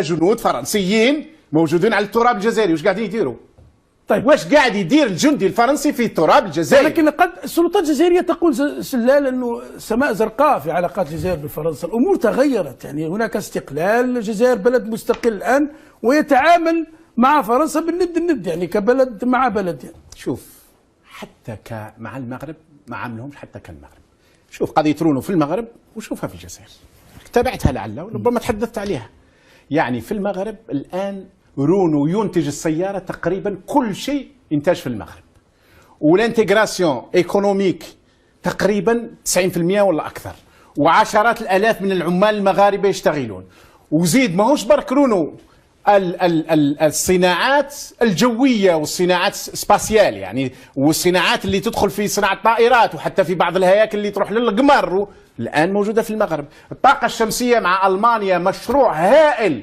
جنود فرنسيين موجودين على التراب الجزائري، واش قاعدين يديروا؟ طيب واش قاعد يدير الجندي الفرنسي في التراب الجزائري؟ لكن قد السلطات الجزائريه تقول سلال انه سماء زرقاء في علاقات الجزائر بفرنسا، الامور تغيرت، يعني هناك استقلال، الجزائر بلد مستقل الان ويتعامل مع فرنسا بالند، يعني كبلد مع بلد. يعني شوف، حتى مع المغرب ما عاملهمش حتى كالمغرب. شوف قضيه رونو في المغرب وشوفها في الجزائر، تابعتها لعل وربما تحدثت عليها. يعني في المغرب الان رونو ينتج السياره تقريبا كل شيء انتاج في المغرب، والانتجراسيون ايكونوميك تقريبا 90% ولا اكثر، وعشرات الالاف من العمال المغاربه يشتغلون. وزيد ماهوش برك رونو، الصناعات الجويه والصناعات سباسيال، يعني والصناعات اللي تدخل في صناعه الطائرات وحتى في بعض الهياكل اللي تروح للقمر الان موجوده في المغرب. الطاقه الشمسيه مع المانيا مشروع هائل